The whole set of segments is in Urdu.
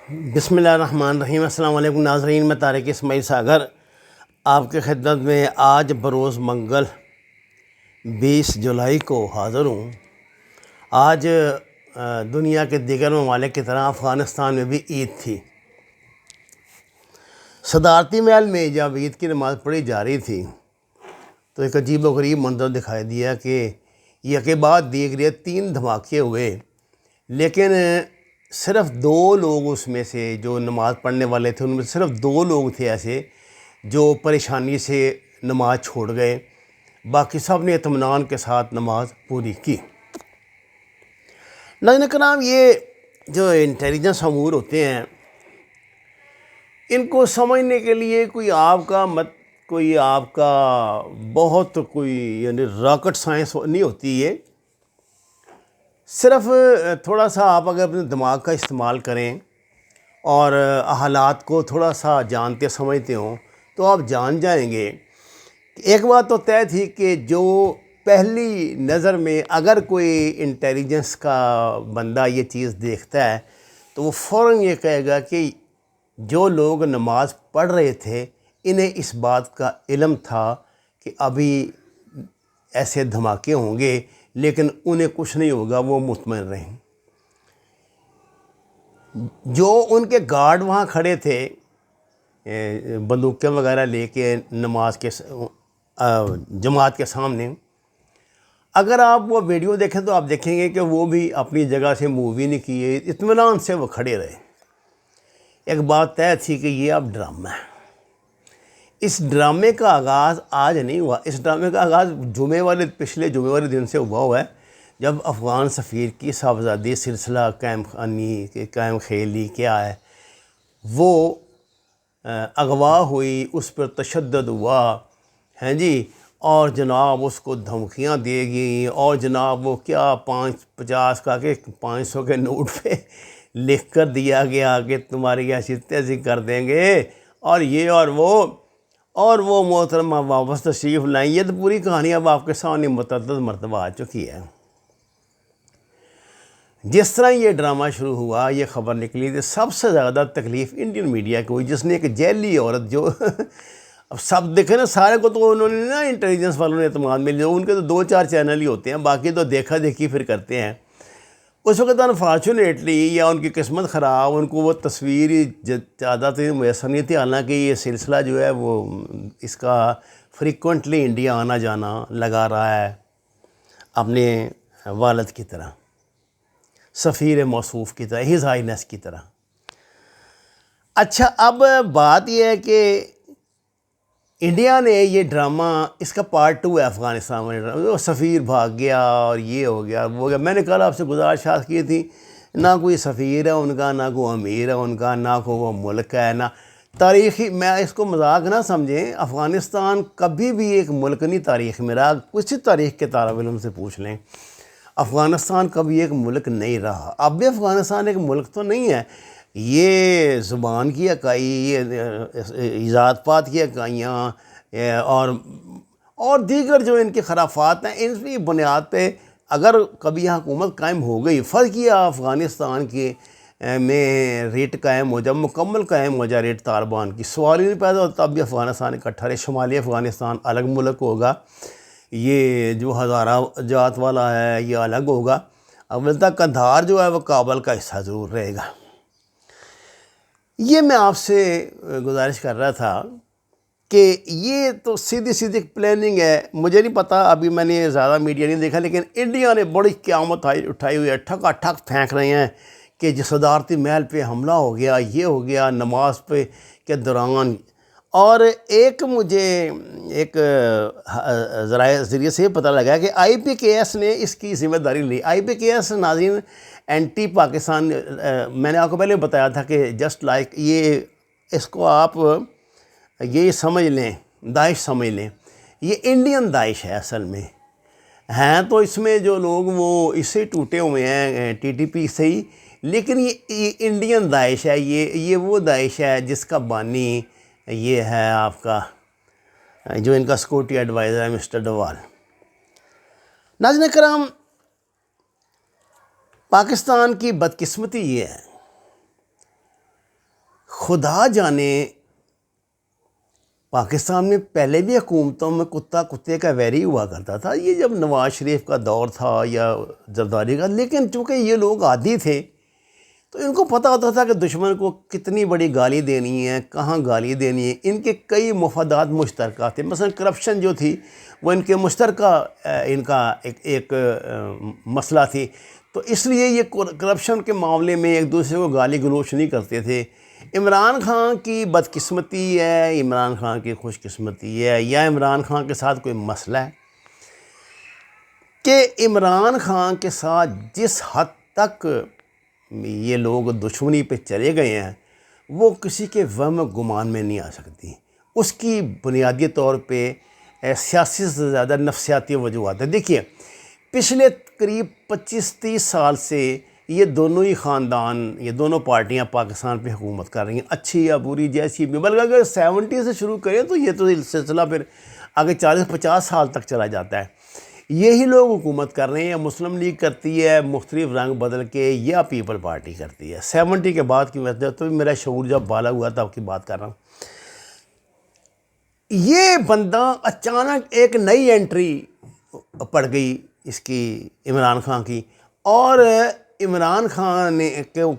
بسم اللہ الرحمن الرحیم۔ السلام علیکم ناظرین، میں طارق اسماعیل ساگر آپ کے خدمت میں آج بروز منگل 20 جولائی کو حاضر ہوں۔ آج دنیا کے دیگر ممالک کی طرح افغانستان میں بھی عید تھی۔ صدارتی محل میں جب عید کی نماز پڑھی جا رہی تھی تو ایک عجیب و غریب منظر دکھائی دیا کہ یکے بعد دیگرے 3 دھماکے ہوئے، لیکن صرف 2 لوگ اس میں سے جو نماز پڑھنے والے تھے، ان میں صرف 2 لوگ تھے ایسے جو پریشانی سے نماز چھوڑ گئے، باقی سب نے اطمینان کے ساتھ نماز پوری کی۔ ناظرین کرام، یہ جو انٹیلیجنس امور ہوتے ہیں ان کو سمجھنے کے لیے کوئی آپ کا بہت یعنی راکٹ سائنس نہیں ہوتی ہے۔ صرف تھوڑا سا آپ اگر اپنے دماغ کا استعمال کریں اور حالات کو تھوڑا سا جانتے سمجھتے ہوں تو آپ جان جائیں گے کہ ایک بات تو طے تھی کہ جو پہلی نظر میں اگر کوئی انٹیلیجنس کا بندہ یہ چیز دیکھتا ہے تو وہ فوراً یہ کہے گا کہ جو لوگ نماز پڑھ رہے تھے انہیں اس بات کا علم تھا کہ ابھی ایسے دھماکے ہوں گے، لیکن انہیں کچھ نہیں ہوگا، وہ مطمئن رہیں۔ جو ان کے گارڈ وہاں کھڑے تھے بندوقیں وغیرہ لے کے نماز کے جماعت کے سامنے، اگر آپ وہ ویڈیو دیکھیں تو آپ دیکھیں گے کہ وہ بھی اپنی جگہ سے موو ہی نہیں کیے، اطمینان سے وہ کھڑے رہے۔ ایک بات طے تھی کہ یہ اب ڈرامہ ہے۔ اس ڈرامے کا آغاز آج نہیں ہوا، اس ڈرامے کا آغاز پچھلے جمعے والے دن سے ہوا ہے، جب افغان سفیر کی صاحبزادی سلسلہ قائم خیلی کیا ہے وہ اغوا ہوئی، اس پر تشدد ہوا، ہیں جی، اور جناب اس کو دھمکیاں دے گئیں، اور جناب وہ کیا 50 کا کہ 500 کے نوٹ پہ لکھ کر دیا گیا کہ تمہاری ایسی تیزی کر دیں گے، اور یہ اور وہ محترمہ واپس تشریف لائیں۔ یہ تو پوری کہانی اب آپ کے سامنے متعدد مرتبہ آ چکی ہے۔ جس طرح یہ ڈرامہ شروع ہوا، یہ خبر نکلی تو سب سے زیادہ تکلیف انڈین میڈیا کو ہوئی، جس نے ایک جیلی عورت جو اب سب دیکھیں نا، سارے کو تو انہوں نے نا انٹیلیجنس والوں نے اعتماد میں لیا، ان کے تو 2-4 چینل ہی ہوتے ہیں، باقی تو دیکھا دیکھی پھر کرتے ہیں۔ اس وقت انفارچونیٹلی یا ان کی قسمت خراب، ان کو وہ تصویر زیادہ تر میسر نہیں تھی، حالانکہ یہ سلسلہ جو ہے وہ اس کا فریکوینٹلی انڈیا آنا جانا لگا رہا ہے اپنے والد کی طرح، سفیر موصوف کی طرح، ہز ہائینس کی طرح۔ اچھا، اب بات یہ ہے کہ انڈیا نے یہ ڈرامہ، اس کا پارٹ 2 ہے افغانستان میں، وہ سفیر بھاگ گیا اور یہ ہو گیا وہ ہو گیا۔ میں نے کل آپ سے گزارشات کی تھی، نہ کوئی سفیر ہے ان کا، نہ کوئی امیر ہے ان کا، نہ کوئی وہ ملک ہے، نہ تاریخی، میں اس کو مذاق نہ سمجھیں، افغانستان کبھی بھی ایک ملک نہیں تاریخ میں رہا، کسی تاریخ کے طالب علم سے پوچھ لیں، افغانستان کبھی ایک ملک نہیں رہا۔ اب بھی افغانستان ایک ملک تو نہیں ہے، یہ زبان کی اکائی، یہ ذات پات کی اکائیاں اور دیگر جو ان کے خرافات ہیں، ان کی بنیاد پہ اگر کبھی یہاں حکومت قائم ہو گئی، فرض کیا افغانستان کے میں ریٹ قائم ہو جائے، مکمل قائم ہو جائے ریٹ طالبان کی، سوال ہی نہیں پیدا ہوتا، تب بھی افغانستان اکٹھا رہے، شمالی افغانستان الگ ملک ہوگا، یہ جو ہزارہ جات والا ہے یہ الگ ہوگا، البتہ قندھار جو ہے وہ کابل کا حصہ ضرور رہے گا۔ یہ میں آپ سے گزارش کر رہا تھا کہ یہ تو سیدھی پلاننگ ہے، مجھے نہیں پتا، ابھی میں نے زیادہ میڈیا نہیں دیکھا، لیکن انڈیا نے بڑی قیامت اٹھائی ہوئی ہے، ٹھکا ٹھک پھینک رہے ہیں کہ جو صدارتی محل پہ حملہ ہو گیا، یہ ہو گیا نماز پہ کے دوران۔ اور مجھے ایک ذریعے سے یہ پتہ لگا کہ آئی پی کے ایس نے اس کی ذمہ داری لی۔ آئی پی کے ایس ناظرین اینٹی پاکستان، میں نے آپ کو پہلے بتایا تھا کہ جسٹ لائک یہ، اس کو آپ یہ سمجھ لیں، داعش سمجھ لیں، یہ انڈین داعش ہے اصل میں، ہیں تو اس میں جو لوگ وہ اس سے ٹوٹے ہوئے ہیں ٹی ٹی پی سے ہی، لیکن یہ انڈین داعش ہے، یہ وہ داعش ہے جس کا بانی یہ ہے آپ کا جو ان کا سیکورٹی ایڈوائزر ہے مسٹر ڈوال۔ ناظرین کرام، پاکستان کی بدقسمتی یہ ہے خدا جانے پاکستان میں پہلے بھی حکومتوں میں کتا کتے کا ویری ہوا کرتا تھا، یہ جب نواز شریف کا دور تھا یا زرداری کا، لیکن چونکہ یہ لوگ عادی تھے تو ان کو پتہ ہوتا تھا کہ دشمن کو کتنی بڑی گالی دینی ہے، کہاں گالی دینی ہے۔ ان کے کئی مفادات مشترکہ تھے، مثلا کرپشن جو تھی وہ ان کے مشترکہ ان کا ایک مسئلہ تھی، تو اس لیے یہ کرپشن کے معاملے میں ایک دوسرے کو گالی گلوچ نہیں کرتے تھے۔ عمران خان کی بدقسمتی ہے، عمران خان کی خوش قسمتی ہے، یا عمران خان کے ساتھ کوئی مسئلہ ہے کہ عمران خان کے ساتھ جس حد تک یہ لوگ دشمنی پہ چلے گئے ہیں وہ کسی کے وہم گمان میں نہیں آ سکتی۔ اس کی بنیادی طور پہ سیاسی سے زیادہ نفسیاتی وجوہات ہیں۔ دیکھیے پچھلے قریب 25-30 سال سے یہ دونوں ہی خاندان، یہ دونوں پارٹیاں پاکستان پہ حکومت کر رہی ہیں، اچھی یا بری جیسی بھی، بلکہ اگر 70 سے شروع کریں تو یہ تو سلسلہ پھر آگے 40-50 سال تک چلا جاتا ہے۔ یہی لوگ حکومت کر رہے ہیں، مسلم لیگ کرتی ہے مختلف رنگ بدل کے، یا پیپل پارٹی کرتی ہے۔ 70 کے بعد کی وجہ تو میرا شعور جب بالا ہوا تھا آپ کی بات کر رہا ہوں۔ یہ بندہ اچانک ایک نئی انٹری پڑ گئی اس کی، عمران خان کی، اور عمران خان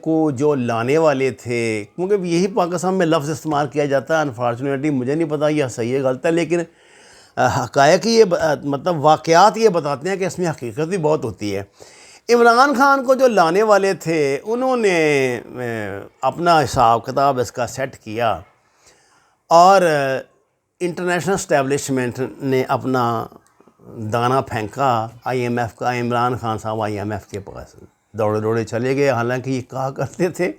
کو جو لانے والے تھے، کیونکہ یہی پاکستان میں لفظ استعمال کیا جاتا ہے انفارچونیٹلی، مجھے نہیں پتا یہ صحیح ہے غلط ہے، لیکن حقائق یہ مطلب واقعات یہ بتاتے ہیں کہ اس میں حقیقت بھی بہت ہوتی ہے۔ عمران خان کو جو لانے والے تھے انہوں نے اپنا حساب کتاب اس کا سیٹ کیا، اور انٹرنیشنل اسٹیبلشمنٹ نے اپنا دانہ پھینکا آئی ایم ایف کا۔ عمران خان صاحب آئی ایم ایف کے پاس دوڑے چلے گئے، حالانکہ یہ کہا کرتے تھے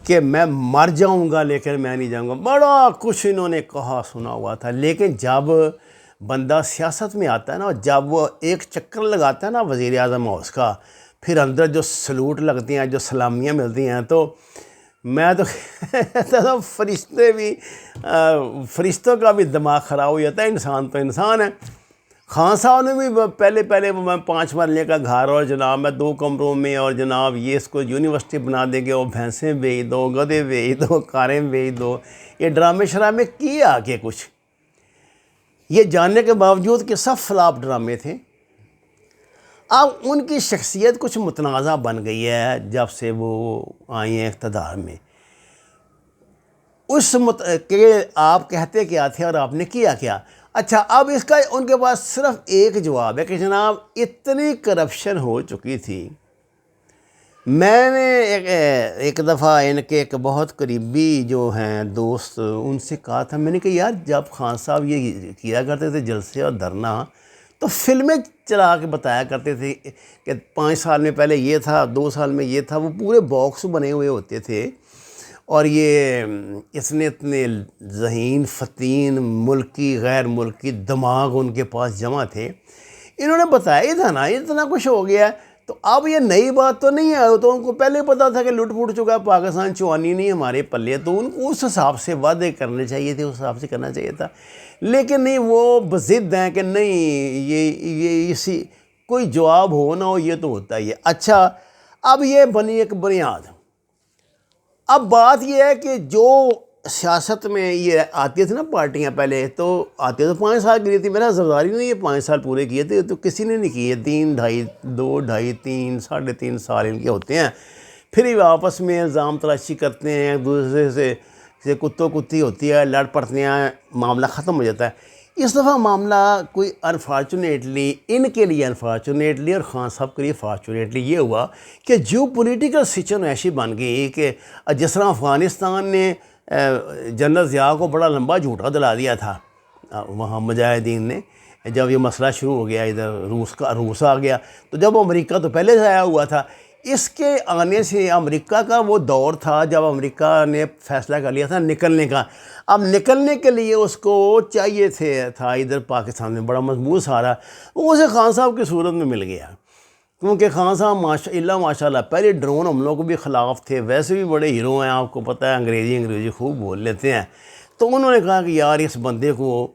کہ میں مر جاؤں گا لیکن میں نہیں جاؤں گا، بڑا کچھ انہوں نے کہا سنا ہوا تھا۔ لیکن جب بندہ سیاست میں آتا ہے نا، جب وہ ایک چکر لگاتا ہے نا وزیر اعظم ہاؤس کا، پھر اندر جو سلوٹ لگتی ہیں، جو سلامیاں ملتی ہیں، تو میں تو فرشتوں کا بھی دماغ خراب ہو جاتا ہے۔ انسان تو انسان ہے۔ خان صاحب نے بھی پہلے میں 5 مرلے کا گھر، اور جناب میں 2 کمروں میں، اور جناب یہ اس کو یونیورسٹی بنا دیں گے، اور بھینسیں بیچ دو، گدھے بیچ دو، کاریں بیچ دو، یہ ڈرامے شرامے کیے آگے کچھ، یہ جاننے کے باوجود کہ سب فلاپ ڈرامے تھے۔ اب ان کی شخصیت کچھ متنازع بن گئی ہے جب سے وہ آئی ہیں اقتدار میں۔ کہ آپ کہتے کیا تھے اور آپ نے کیا کیا؟ اچھا، اب اس کا ان کے پاس صرف ایک جواب ہے کہ جناب اتنی کرپشن ہو چکی تھی۔ میں نے ایک دفعہ ان کے ایک بہت قریبی جو ہیں دوست، ان سے کہا تھا، میں نے کہا یار جب خان صاحب یہ کیا کرتے تھے جلسے اور دھرنا، تو فلمیں چلا کے بتایا کرتے تھے کہ 5 سال میں پہلے یہ تھا، 2 سال میں یہ تھا، وہ پورے باکس بنے ہوئے ہوتے تھے، اور یہ اتنے ذہین فتین ملکی غیر ملکی دماغ ان کے پاس جمع تھے۔ انہوں نے بتایا تھا نا اتنا کچھ ہو گیا، تو اب یہ نئی بات تو نہیں ہے، تو ان کو پہلے پتا تھا کہ لٹ پھوٹ چکا ہے پاکستان، چوانی نہیں ہمارے پلے، تو ان کو اس حساب سے وعدے کرنے چاہیے تھے، اس حساب سے کرنا چاہیے تھا، لیکن نہیں، وہ بضد ہیں کہ نہیں یہ اسی کوئی جواب ہو نہ ہو یہ تو ہوتا ہی ہے۔ اچھا، اب یہ بنی ایک بنیاد۔ اب بات یہ ہے کہ جو سیاست میں یہ آتی تھی نا پارٹیاں، پہلے تو آتی تو 5 سال کے لیے تھی، میرا زرداری نے یہ 5 سال پورے کیے تھے، تو کسی نے نہیں کیے، 3 ڈھائی 3 ساڑھے 3 سال ان کے ہوتے ہیں، پھر ہی آپس میں الزام تراشی کرتے ہیں، ایک دوسرے سے کتوں کتی ہوتی ہے، لڑ پڑتے ہیں، معاملہ ختم ہو جاتا ہے۔ اس دفعہ معاملہ کوئی انفارچونیٹلی ان کے لیے انفارچونیٹلی اور خان صاحب کے لیے فارچونیٹلی یہ ہوا کہ جو پولیٹیکل سچویشن ایسی بن گئی کہ جس طرح افغانستان نے جنرل ضیاء کو بڑا لمبا جھوٹا دلا دیا تھا وہاں مجاہدین نے، جب یہ مسئلہ شروع ہو گیا، ادھر روس آ گیا، تو جب امریکہ تو پہلے سے آیا ہوا تھا، اس کے آنے سے امریکہ کا وہ دور تھا جب امریکہ نے فیصلہ کر لیا تھا نکلنے کا۔ اب نکلنے کے لیے اس کو چاہیے تھا ادھر پاکستان میں بڑا مضبوط سہارا، وہ اسے خان صاحب کی صورت میں مل گیا، کیونکہ خان صاحب ماشاء اللہ پہلے ڈرون حملوں کو بھی خلاف تھے، ویسے بھی بڑے ہیرو ہیں، آپ کو پتہ ہے انگریزی خوب بول لیتے ہیں، تو انہوں نے کہا کہ یار اس بندے کو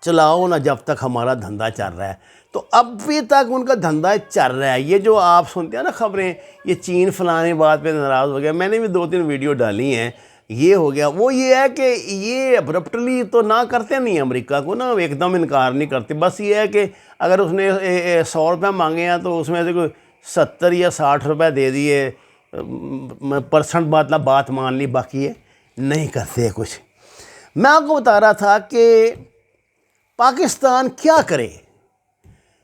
چلاؤ نا جب تک ہمارا دھندا چل رہا ہے۔ تو اب بھی تک ان کا دھندا چل رہا ہے۔ یہ جو آپ سنتے ہیں نا خبریں، یہ چین فلانے بات پہ ناراض ہو گیا، میں نے بھی 2-3 ویڈیو ڈالی ہیں یہ ہو گیا. وہ یہ ہے کہ یہ ابرپٹلی تو نہ کرتے نہیں امریکہ کو نا, ایک دم انکار نہیں کرتے. بس یہ ہے کہ اگر اس نے 100 روپے مانگے ہیں تو اس میں سے کوئی 70 یا 60 روپے دے دیے, پرسنٹ بات مان لی, باقی یہ نہیں کرتے کچھ. میں آپ کو بتا رہا تھا کہ پاکستان کیا کرے.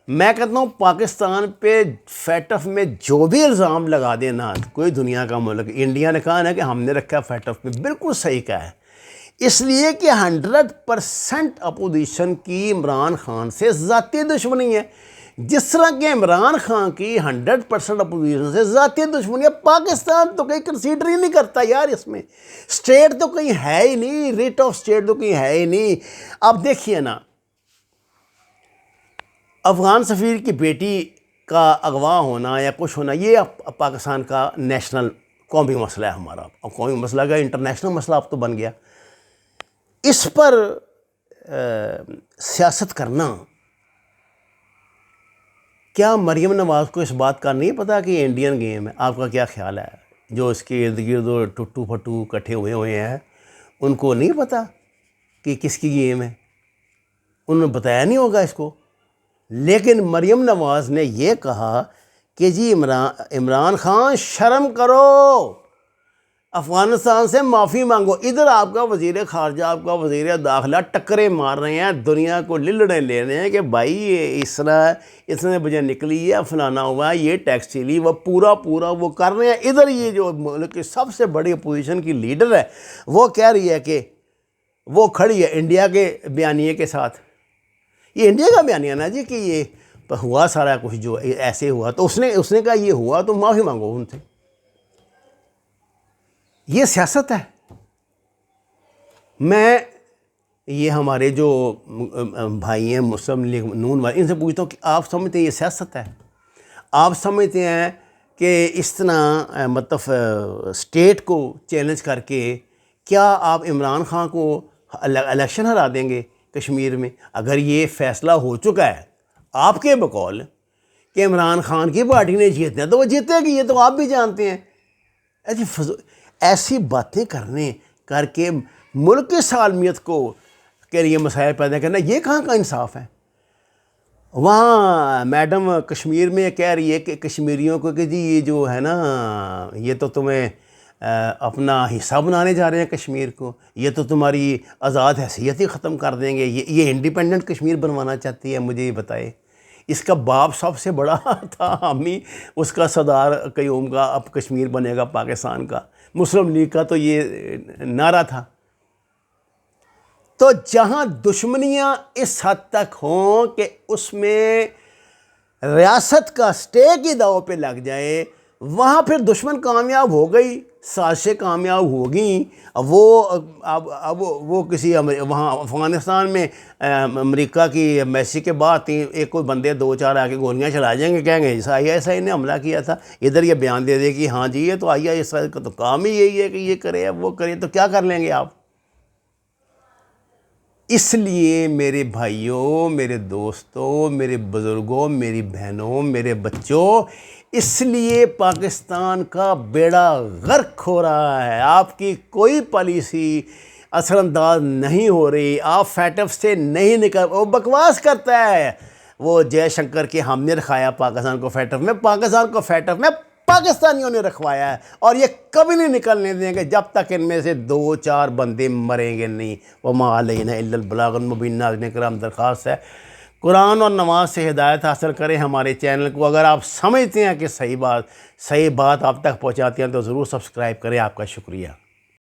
میں کہتا ہوں پاکستان پہ فیٹ ایف میں جو بھی الزام لگا دینا, کوئی دنیا کا ملک, انڈیا نے کہا نا کہ ہم نے رکھا فیٹ ایف میں, بالکل صحیح کہا ہے. اس لیے کہ 100% اپوزیشن کی عمران خان سے ذاتی دشمنی ہے. جس طرح کہ عمران خان کی 100% اپوزیشن سے ذاتی دشمنی ہے, پاکستان تو کہیں کنسیڈر ہی نہیں کرتا یار. اس میں اسٹیٹ تو کہیں ہے ہی نہیں, ریٹ آف اسٹیٹ تو کہیں ہے ہی نہیں. اب دیکھیے نا, افغان سفیر کی بیٹی کا اغوا ہونا یا کچھ ہونا, یہ پاکستان کا نیشنل قومی مسئلہ ہے ہمارا. اب قومی مسئلہ کا انٹرنیشنل مسئلہ اب تو بن گیا. اس پر سیاست کرنا, کیا مریم نواز کو اس بات کا نہیں پتا کہ یہ انڈین گیم ہے؟ آپ کا کیا خیال ہے؟ جو اس کے ارد گرد ٹٹو پھٹو کٹھے ہوئے ہیں, ان کو نہیں پتا کہ کس کی گیم ہے؟ انہوں نے بتایا نہیں ہوگا اس کو. لیکن مریم نواز نے یہ کہا کہ جی عمران خان شرم کرو, افغانستان سے معافی مانگو. ادھر آپ کا وزیر خارجہ, آپ کا وزیر داخلہ ٹکرے مار رہے ہیں, دنیا کو للڑے لے رہے ہیں کہ بھائی یہ اس طرح اس نے وجہ نکلی ہے, فلانا ہوا, یہ ٹیکس چلی, وہ پورا وہ کر رہے ہیں. ادھر یہ جو ملک کی سب سے بڑی اپوزیشن کی لیڈر ہے, وہ کہہ رہی ہے کہ وہ کھڑی ہے انڈیا کے بیانیے کے ساتھ. یہ انڈیا کا بیانیہ نا جی کہ یہ ہوا سارا کچھ جو ایسے ہوا, تو اس نے کہا یہ ہوا تو معافی مانگو ان سے. یہ سیاست ہے. میں یہ ہمارے جو بھائی ہیں مسلم لیگ نون والے, ان سے پوچھتا ہوں کہ آپ سمجھتے ہیں یہ سیاست ہے؟ آپ سمجھتے ہیں کہ اس طرح مطلب اسٹیٹ کو چیلنج کر کے کیا آپ عمران خان کو الیکشن ہرا دیں گے کشمیر میں؟ اگر یہ فیصلہ ہو چکا ہے آپ کے بقول کہ عمران خان کی پارٹی نے جیتنا ہے تو وہ جیتے گی, یہ تو آپ بھی جانتے ہیں. ایسی باتیں کر کے ملک کی سالمیت کو کے لیے مسائل پیدا کرنا, یہ کہاں کا انصاف ہے؟ وہاں میڈم کشمیر میں کہہ رہی ہے کہ کشمیریوں کو کہ جی یہ جو ہے نا, یہ تو تمہیں اپنا حصہ بنانے جا رہے ہیں کشمیر کو, یہ تو تمہاری آزاد حیثیت ہی ختم کر دیں گے, یہ انڈیپینڈنٹ کشمیر بنوانا چاہتی ہے. مجھے یہ بتائے, اس کا باپ سب سے بڑا تھا حامی اس کا صدار قیوم کا, اب کشمیر بنے گا پاکستان کا. مسلم لیگ کا تو یہ نعرہ تھا. تو جہاں دشمنیاں اس حد تک ہوں کہ اس میں ریاست کا اسٹیک ہی داؤ پہ لگ جائے, وہاں پھر دشمن کامیاب ہو گئی, سازشیں کامیاب ہو گئیں. اب وہ کسی وہاں افغانستان میں امریکا کی ایمبیسی کے بعد ایک کوئی بندے 2-4 آ کے گولیاں چلا جائیں گے, کہیں گے ISI نے حملہ کیا تھا. ادھر یہ بیان دے دے کہ ہاں جی یہ تو ISI کا تو کام ہی یہی ہے کہ یہ کرے وہ کرے, تو کیا کر لیں گے آپ؟ اس لیے میرے بھائیوں, میرے دوستوں, میرے بزرگوں, میری بہنوں, میرے بچوں, اس لیے پاکستان کا بیڑا غرق ہو رہا ہے. آپ کی کوئی پالیسی اثر انداز نہیں ہو رہی, آپ فیٹ ایف سے نہیں نکل. وہ بکواس کرتا ہے وہ جے شنکر کہ ہم نے رکھایا پاکستان کو فیٹ ایف میں. پاکستان کو فیٹ ایف میں پاکستانیوں نے رکھوایا ہے, اور یہ کبھی نہیں نکلنے دیں گے جب تک ان میں سے 2-4 بندے مریں گے نہیں. وما علینا الا البلاغ المبین. ناظرین کرام, درخواست ہے قرآن اور نماز سے ہدایت حاصل کریں ہمارے چینل کو. اگر آپ سمجھتے ہیں کہ صحیح بات آپ تک پہنچاتے ہیں تو ضرور سبسکرائب کریں. آپ کا شکریہ.